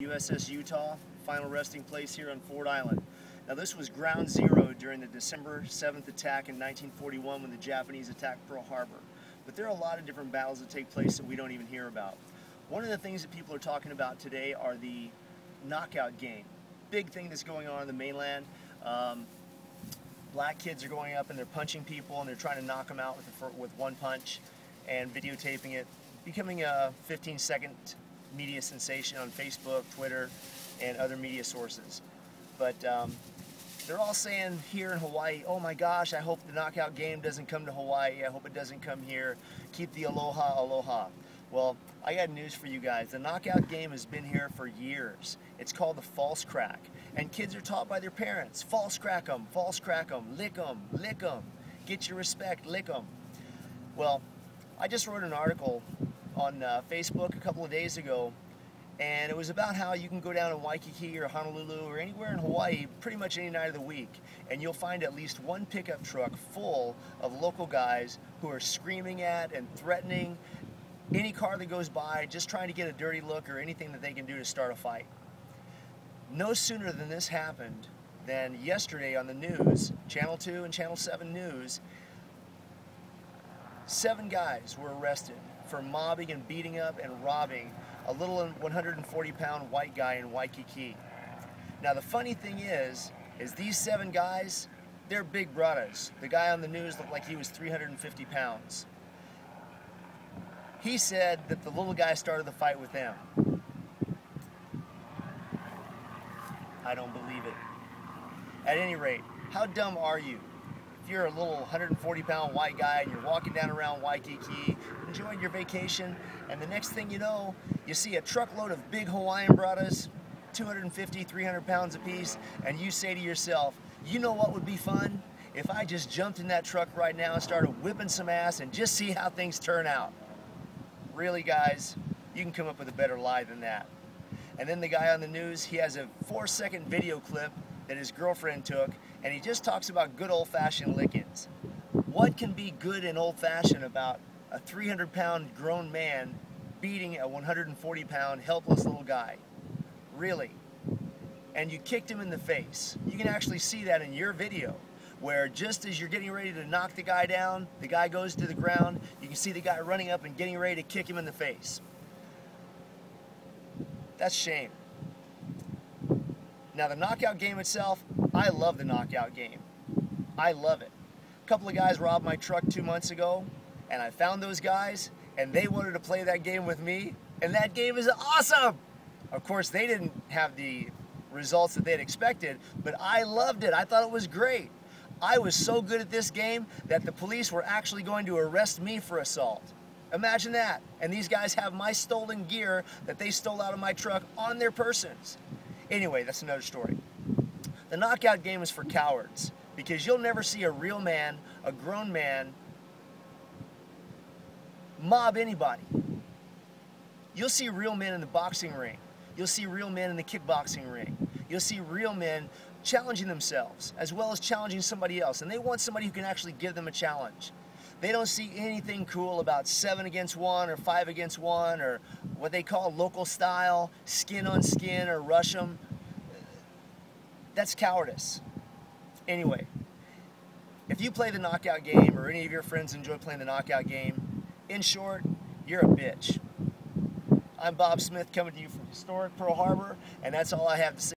USS Utah, final resting place here on Ford Island. Now this was ground zero during the December 7th attack in 1941 when the Japanese attacked Pearl Harbor. But there are a lot of different battles that take place that we don't even hear about. One of the things that people are talking about today are the knockout game. Big thing that's going on in the mainland. Black kids are going up and they're punching people and they're trying to knock them out with one punch and videotaping it, becoming a 15-second media sensation on Facebook, Twitter, and other media sources. But they're all saying here in Hawaii, oh my gosh, I hope the knockout game doesn't come to Hawaii. I hope it doesn't come here. Keep the aloha, aloha. Well, I got news for you guys. The knockout game has been here for years. It's called the false crack. And kids are taught by their parents, false crack them, lick them, get your respect, lick them. Well, I just wrote an article on Facebook a couple of days ago, and it was about how you can go down in Waikiki or Honolulu or anywhere in Hawaii pretty much any night of the week, and you'll find at least one pickup truck full of local guys who are screaming at and threatening any car that goes by, just trying to get a dirty look or anything that they can do to start a fight. No sooner than this happened than yesterday on the news, Channel 2 and Channel 7 News, 7 guys were arrested for mobbing and beating up and robbing a little 140-pound white guy in Waikiki. Now the funny thing is these 7 guys, they're big brothers. The guy on the news looked like he was 350 pounds. He said that the little guy started the fight with them. I don't believe it. At any rate, how dumb are you? If you're a little 140-pound white guy and you're walking down around Waikiki, enjoying your vacation, and the next thing you know, you see a truckload of big Hawaiian brothers, 250, 300 pounds apiece, and you say to yourself, you know what would be fun? If I just jumped in that truck right now and started whipping some ass and just see how things turn out. Really, guys, you can come up with a better lie than that. And then the guy on the news, he has a 4-second video clip that his girlfriend took, and he just talks about good old-fashioned lickings. What can be good and old-fashioned about a 300-pound grown man beating a 140-pound helpless little guy? Really? And you kicked him in the face. You can actually see that in your video, where just as you're getting ready to knock the guy down, the guy goes to the ground, you can see the guy running up and getting ready to kick him in the face. That's shame. Now the knockout game itself, I love the knockout game. I love it. A couple of guys robbed my truck 2 months ago, and I found those guys, and they wanted to play that game with me, and that game is awesome! Of course, they didn't have the results that they'd expected, but I loved it. I thought it was great. I was so good at this game that the police were actually going to arrest me for assault. Imagine that. And these guys have my stolen gear that they stole out of my truck on their persons. Anyway, that's another story. The knockout game is for cowards, because you'll never see a real man, a grown man, mob anybody. You'll see real men in the boxing ring. You'll see real men in the kickboxing ring. You'll see real men challenging themselves as well as challenging somebody else, and they want somebody who can actually give them a challenge. They don't see anything cool about 7 against 1 or 5 against 1 or what they call local style, skin on skin or rush 'em. That's cowardice. Anyway, if you play the knockout game or any of your friends enjoy playing the knockout game, in short, you're a bitch. I'm Bob Smith coming to you from historic Pearl Harbor, and that's all I have to say.